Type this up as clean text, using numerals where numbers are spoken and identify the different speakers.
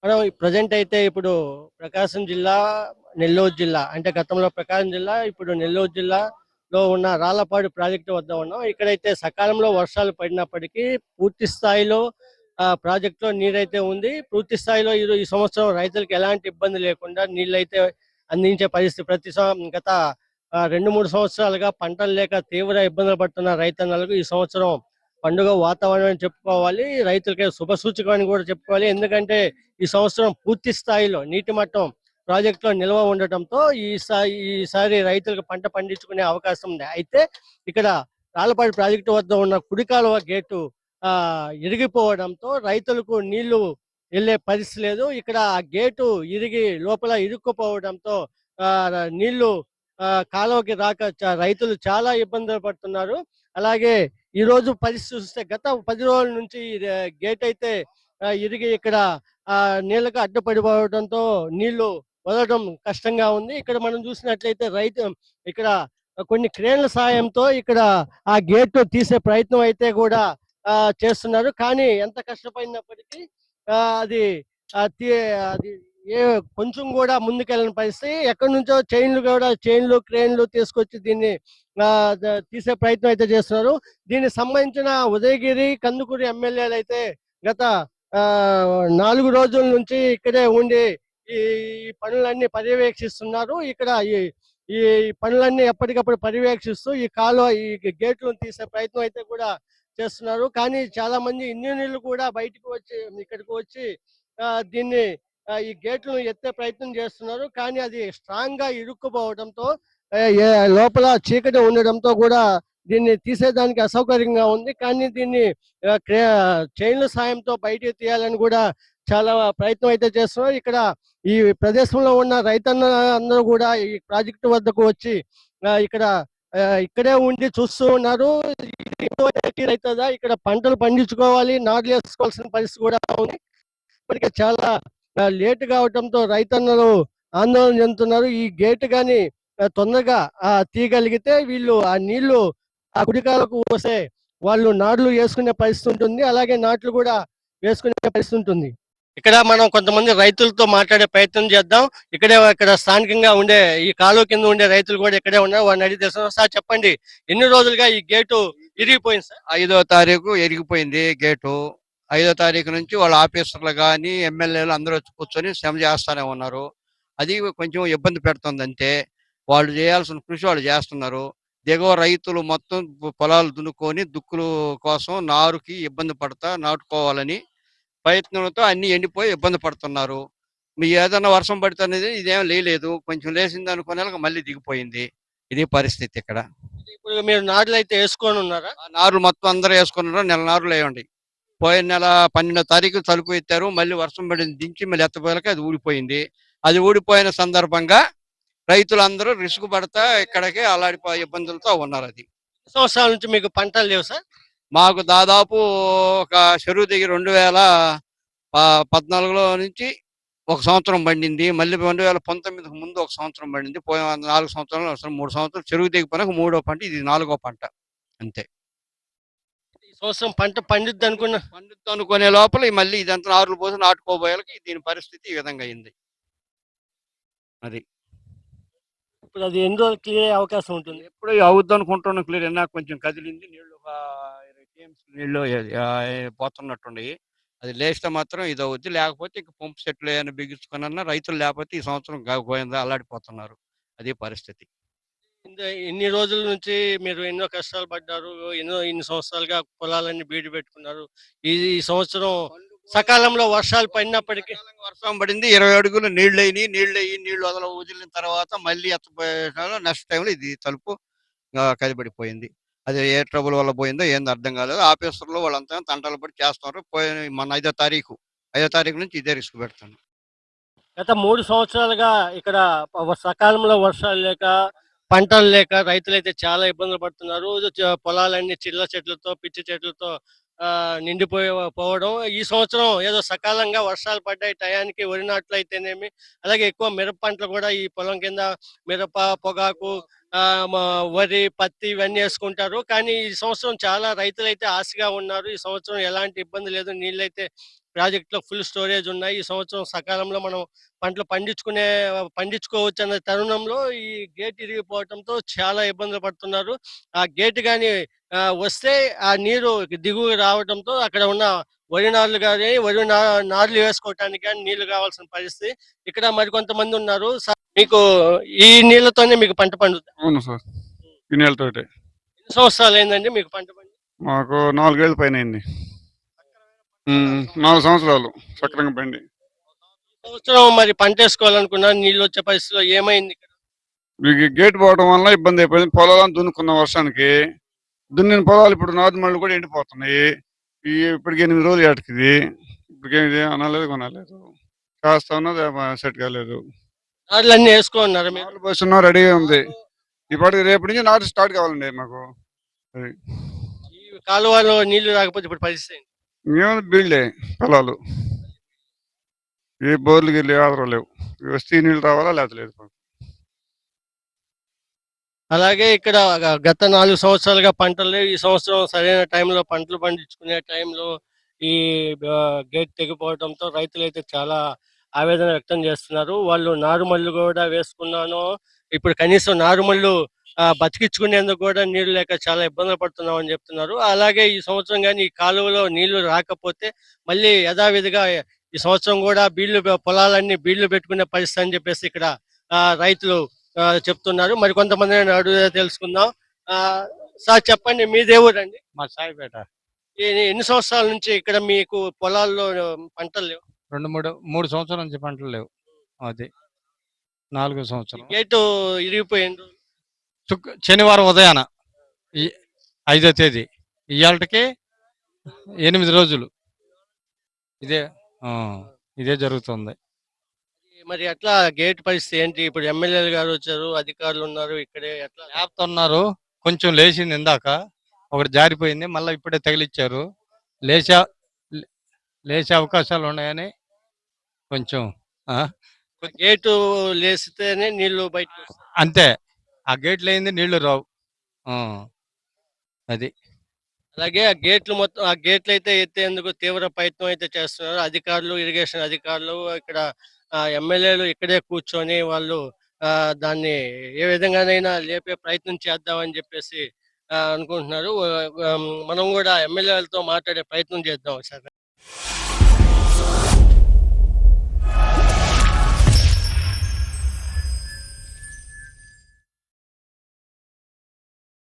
Speaker 1: మనం ప్రజెంట్ అయితే ఇప్పుడు ప్రకాశం జిల్లా, నెల్లూరు జిల్లా అంటే గతంలో ప్రకాశం జిల్లా, ఇప్పుడు నెల్లూరు జిల్లాలో ఉన్న రాళ్లపాడు ప్రాజెక్టు వద్ద ఉన్నాం. ఇక్కడైతే సకాలంలో వర్షాలు పడినప్పటికీ పూర్తి స్థాయిలో ప్రాజెక్టులో నీరైతే ఉంది. పూర్తి స్థాయిలో ఈ సంవత్సరం రైతులకు ఎలాంటి ఇబ్బంది లేకుండా నీళ్ళైతే అందించే పరిస్థితి గత 2-3 సంవత్సరాలుగా పంటలు లేక తీవ్ర ఇబ్బందులు పడుతున్న రైతన్నలకు ఈ సంవత్సరం పండుగ వాతావరణం అని చెప్పుకోవాలి. రైతులకి శుభసూచకం అని కూడా చెప్పుకోవాలి. ఎందుకంటే ఈ సంవత్సరం పూర్తి స్థాయిలో నీటి మట్టం ప్రాజెక్టులో నిల్వ ఉండటంతో ఈసారి రైతులకు పంట పండించుకునే అవకాశం ఉంది. అయితే ఇక్కడ రాళ్లపాడు ప్రాజెక్టు వద్ద ఉన్న కుడి కాలువ గేటు ఇరిగిపోవడంతో రైతులకు నీళ్లు వెళ్ళే పరిస్థితి లేదు. ఇక్కడ ఆ గేటు ఇరిగి లోపల ఇరుక్కుపోవడంతో నీళ్లు కాలువకి రాక రైతులు చాలా ఇబ్బందులు పడుతున్నారు. అలాగే ఈ రోజు పరిస్థితి చూస్తే గత 10 రోజుల నుంచి గేట్ అయితే ఇరిగి ఇక్కడ నీళ్ళకు అడ్డుపడిపోవడంతో నీళ్లు వదలడం కష్టంగా ఉంది. ఇక్కడ మనం చూసినట్లయితే ఇక్కడ కొన్ని క్రేన్ల సాయంతో ఇక్కడ ఆ గేట్ తీసే ప్రయత్నం అయితే కూడా చేస్తున్నారు. కానీ ఎంత కష్టపడినప్పటికీ అది అది కొంచెం కూడా ముందుకెళ్ళని పరిస్థితి. ఎక్కడి నుంచో చైన్లు క్రేన్లు తీసుకొచ్చి దీన్ని తీసే ప్రయత్నం అయితే చేస్తున్నారు. దీనికి సంబంధించిన ఉదయగిరి, కందుకూరు ఎమ్మెల్యేలు అయితే గత 4 రోజుల నుంచి ఇక్కడే ఉండి ఈ పనులన్నీ పర్యవేక్షిస్తున్నారు. ఇక్కడ ఈ పనులన్నీ ఎప్పటికప్పుడు పర్యవేక్షిస్తూ ఈ గేట్లను తీసే ప్రయత్నం అయితే కూడా చేస్తున్నారు. కానీ చాలా మంది ఇంజనీర్లు కూడా ఇక్కడికి వచ్చి దీన్ని ఈ గేట్లను ఎత్తే ప్రయత్నం చేస్తున్నారు. కానీ అది స్ట్రాంగ్ గా ఇరుక్కుపోవడంతో లోపల చీకటి ఉండడంతో కూడా దీన్ని తీసేదానికి అసౌకర్యంగా ఉంది. కానీ దీన్ని చైన్ల సాయంతో బయటికి తీయాలని కూడా చాలా ప్రయత్నం అయితే చేస్తున్నారు. ఇక్కడ ఈ ప్రదేశంలో ఉన్న అందరూ కూడా ఈ ప్రాజెక్టు వద్దకు వచ్చి ఇక్కడే ఉండి చూస్తూ ఉన్నారు. అవుతుందా, ఇక్కడ పంటలు పండించుకోవాలి, నాట్లు వేసుకోవాల్సిన పరిస్థితి కూడా ఉంది. ఇప్పటికే చాలా లేట్ కావడంతో రైతన్నలు ఆందోళన చెందుతున్నారు. ఈ గేట్ గాని తొందరగా తీయగలిగితే వీళ్ళు ఆ నీళ్లు ఆ కుడికాలకు వస్తే వాళ్ళు నాట్లు వేసుకునే పరిస్థితి ఉంటుంది. అలాగే నాట్లు కూడా వేసుకునే పరిస్థితి ఉంటుంది. ఇక్కడ మనం కొంతమంది రైతులతో మాట్లాడే ప్రయత్నం చేద్దాం. ఇక్కడ స్థానికంగా ఉండే ఈ కాలువ కింద ఉండే రైతులు కూడా ఇక్కడే ఉన్నారు. వాడిని అడిగి తెలుసు. సార్ చెప్పండి, ఎన్ని రోజులుగా ఈ గేటు ఇరిగిపోయింది సార్?
Speaker 2: 5వ తారీఖు ఇరిగిపోయింది గేటు. 5వ తారీఖు నుంచి వాళ్ళ ఆఫీసర్లు కానీ ఎమ్మెల్యేలు అందరూ వచ్చి కూర్చొని శ్రమ చేస్తూనే ఉన్నారు. అది కొంచెం ఇబ్బంది పెడుతుంది. అంతే, వాళ్ళు చేయాల్సిన కృషి వాళ్ళు చేస్తున్నారు. దిగువ రైతులు మొత్తం పొలాలు దున్నుకొని దుక్కుల కోసం నారుకి ఇబ్బంది పడతా నాటుకోవాలని ప్రయత్నంతో అన్ని ఎండిపోయి ఇబ్బంది పడుతున్నారు. మీ ఏదన్నా వర్షం పడితే అనేది ఇదేం లేదు, కొంచెం లేచింది అనుకునే మళ్ళీ దిగిపోయింది. ఇది పరిస్థితి ఇక్కడ.
Speaker 1: ఇప్పుడు మీరు నారులు అయితే వేసుకొని ఉన్నారా?
Speaker 2: నారులు మొత్తం అందరూ వేసుకున్నారు. నెల నారులు వేయండి. పోయిన నెల 12వ తారీఖు తలుపు ఎత్తారు. మళ్ళీ వర్షం పడింది, దించి మళ్ళీ ఎత్తపోయాక అది ఊడిపోయింది. అది ఊడిపోయిన సందర్భంగా రైతులందరూ రిస్క్ పడతా ఇక్కడికి అలాంటి ఇబ్బందులతో ఉన్నారు. అది
Speaker 1: సంవత్సరాల నుంచి మీకు పంటలు లేవు సార్?
Speaker 2: మాకు దాదాపు ఒక చెరువు దగ్గర 2014లో నుంచి ఒక సంవత్సరం పండింది. మళ్ళీ 2019కు ముందు ఒక సంవత్సరం పండింది. పోయిన 4 సంవత్సరాలు 3 సంవత్సరాలు చెరువు దిగిపోయినాక 3వ పంట, ఇది 4వ పంట. అంతే.
Speaker 1: ఈ సంవత్సరం పంట పండుద్ది
Speaker 2: అనుకునే లోపల మళ్ళీ ఇదంతా నారులు పోసి నాటుకోబోయేలకి దీని పరిస్థితి ఈ విధంగా అయింది. అది
Speaker 1: ఇప్పుడు అది ఎన్ని రోజులు క్లియర్ అయ్యే అవకాశం ఉంటుంది?
Speaker 2: ఎప్పుడు అవుద్ది అనుకుంటున్నాం. క్లియర్ అయినా కొంచెం కదిలింది, నీళ్లు 20 టీఎంసీ నీళ్లు పోతున్నట్టుండయి. అది లేస్తే మాత్రం ఇది అవుద్ది. లేకపోతే ఇంక పంపు సెట్లు ఏమైనా బిగించుకున్నా రైతులు లేకపోతే ఈ సంవత్సరం గోయిందా అల్లాడిపోతున్నారు. అదే పరిస్థితి.
Speaker 1: ఇన్ని రోజుల నుంచి మీరు ఎన్నో కష్టాలు పడ్డారు, ఇన్ని సంవత్సరాలుగా పొలాలన్నీ బీడు పెట్టుకున్నారు. ఈ సంవత్సరం సకాలంలో వర్షాలు పడినప్పటికీ
Speaker 2: వర్షం పడింది, 20 అడుగులు నీళ్లు వదిలిన తర్వాత మళ్ళీ నెక్స్ట్ టైంలో ఇది తలుపు కదిపడిపోయింది. అది ఏ ట్రబుల్ వల్ల పోయిందో ఏందో అర్థం కాలేదు. ఆఫీసర్లు వాళ్ళంతా తంటాలు పడి చేస్తున్నారు. మన 5వ తారీఖు నుంచి ఇదే రిస్క్ పెడతాను.
Speaker 1: గత 3 సంవత్సరాలుగా ఇక్కడ సకాలంలో వర్షాలు లేక, పంటలు లేక రైతులైతే చాలా ఇబ్బందులు పడుతున్నారు. పొలాలన్నీ చిల్ల చెట్లతో, పిచ్చి చెట్లతో పోవడం. ఈ సంవత్సరం ఏదో సకాలంగా వర్షాలు పడ్డాయి టయానికి. వరి నాట్లు అయితేనేమి, అలాగే ఎక్కువ మిరప పంటలు కూడా ఈ పొలం కింద మిరప, పొగాకు, వరి, పత్తి ఇవన్నీ వేసుకుంటారు. కానీ ఈ సంవత్సరం చాలా రైతులైతే ఆశగా ఉన్నారు. ఈ సంవత్సరం ఎలాంటి ఇబ్బంది లేదు, నీళ్ళైతే ప్రాజెక్ట్‌లో ఫుల్ స్టోరేజ్ ఉన్నాయి. ఈ సంవత్సరం సకాలంలో మనం పంటలు పండించుకోవచ్చు అన్న తరుణంలో ఈ గేట్ ఇరిగిపోవటంతో చాలా ఇబ్బందులు పడుతున్నారు. ఆ గేట్ గాని వస్తే ఆ నీరు దిగువకి రావడంతో అక్కడ ఉన్న వరి నార్లు గాని, నార్లు వేసుకోవటానికి గాని నీళ్లు కావాల్సిన పరిస్థితి. ఇక్కడ మరికొంతమంది ఉన్నారు. మీకు ఈ నీళ్లతోనే మీకు పంట పండుద్దా?
Speaker 3: అవును సార్. ఈ నీళ్ళతోటే.
Speaker 1: ఎన్ని సంవత్సరాలయిందండి మీకు పంట పండి?
Speaker 3: మాకు 4 ఏళ్ల పైనయింది. 4 సంవత్సరాలు సక్రంగా పండి.
Speaker 1: ఈ సంవత్సరం మరి పంటేసుకోవాలనుకున్నారు. నీళ్లొచ్చే పరిస్థితిలో ఏమైంది ఇక్కడ?
Speaker 3: ఈ గేట్ పోవడం వల్ల ఇబ్బంది అయిపోయింది. పొలాలను దున్నుకున్న వర్షానికి. దున్నిన పొలాలు ఇప్పుడు నారుమళ్ళు కూడా ఎండిపోతున్నాయి. ఇప్పటికి 8 రోజులు ఏటకిది. ఇప్పటికేమి అనలేదు కొనలేదు. కాస్త ఉన్నది సెట్ కాలేదు.
Speaker 1: నార్లన్నీ ఏసుకున్నారా మీరు?
Speaker 3: నార్లు పోస్తున్నా రెడీగా ఉంది. ఇప్పటికి రేపటి నుంచి నారు స్టార్ట్ కావాలండి మాకు. అది.
Speaker 1: ఈ కాలువలో నీళ్లు రాకపోతే ఇప్పుడు పరిస్థితి ఏంటి?
Speaker 3: మేము బీళ్ళే పొలాలు. ఏ బోర్లు గిర్లు ఆధారం లేవు. వస్తే ఈ నీళ్ళు రావాలా లేకపోతే లేదు.
Speaker 1: అలాగే ఇక్కడ గత 4 సంవత్సరాలుగా పంటలు లేవు. ఈ సంవత్సరం సరైన టైంలో పంటలు పండించుకునే టైంలో ఈ గేట్ తెగిపోవడంతో రైతులైతే చాలా ఆవేదన వ్యక్తం చేస్తున్నారు. వాళ్ళు నారుమల్లు కూడా వేసుకున్నాను. ఇప్పుడు కనీసం నారుమల్లు బతికించుకునేందుకు కూడా నీళ్లు లేక చాలా ఇబ్బందులు పడుతున్నామని చెప్తున్నారు. అలాగే ఈ సంవత్సరం గాని ఈ కాలువలో నీళ్లు రాకపోతే మళ్ళీ యథావిధిగా ఈ సంవత్సరం కూడా పొలాలన్నీ బీళ్లు పెట్టుకునే పరిస్థితి అని చెప్పేసి ఇక్కడ రైతులు చెప్తున్నారు. మరికొంతమందిని అడిగి తెలుసుకుందాం. సార్ చెప్పండి, మీదే ఊరండి?
Speaker 4: మా సాయిపేట.
Speaker 1: ఎన్ని సంవత్సరాల నుంచి ఇక్కడ మీకు పొలాల్లో పంటలు లేవు?
Speaker 4: 3 సంవత్సరాల నుంచి పంటలు లేవు. అది 4 సంవత్సరం.
Speaker 1: గేటు ఇరిగిపోయింది.
Speaker 4: శనివారం ఉదయాన 5వ తేదీ ఇవాళకి 8 రోజులు ఇదే ఇదే జరుగుతుంది.
Speaker 1: మరి ఎట్లా గేట్ పరిస్థితి ఏంటి? ఇప్పుడు ఎమ్మెల్యేలు గారు వచ్చారు, అధికారులు ఉన్నారు, ఇక్కడే ఎట్లా
Speaker 4: లేపుతున్నారు. కొంచెం లేచింది ఇందాక, ఒకటి జారిపోయింది, మళ్ళీ ఇప్పుడే తగిలిచ్చారు. లేచే లేచే అవకాశాలు ఉన్నాయని కొంచెం
Speaker 1: గేటు లేస్తేనే నీళ్లు బయట
Speaker 4: అంతే. ఆ గేట్ లేనిది నీళ్లు రావు. అది
Speaker 1: అలాగే ఆ గేట్లు అయితే ఎత్తేందుకు తీవ్ర ప్రయత్నం అయితే చేస్తున్నారు అధికారులు, ఇరిగేషన్ అధికారులు. ఇక్కడ ఎమ్మెల్యేలు ఇక్కడే కూర్చొని వాళ్ళు దాన్ని ఏ విధంగానైనా లేపే ప్రయత్నం చేద్దామని చెప్పేసి అనుకుంటున్నారు. మనం కూడా ఎమ్మెల్యేలతో మాట్లాడే ప్రయత్నం చేద్దాం ఒకసారి.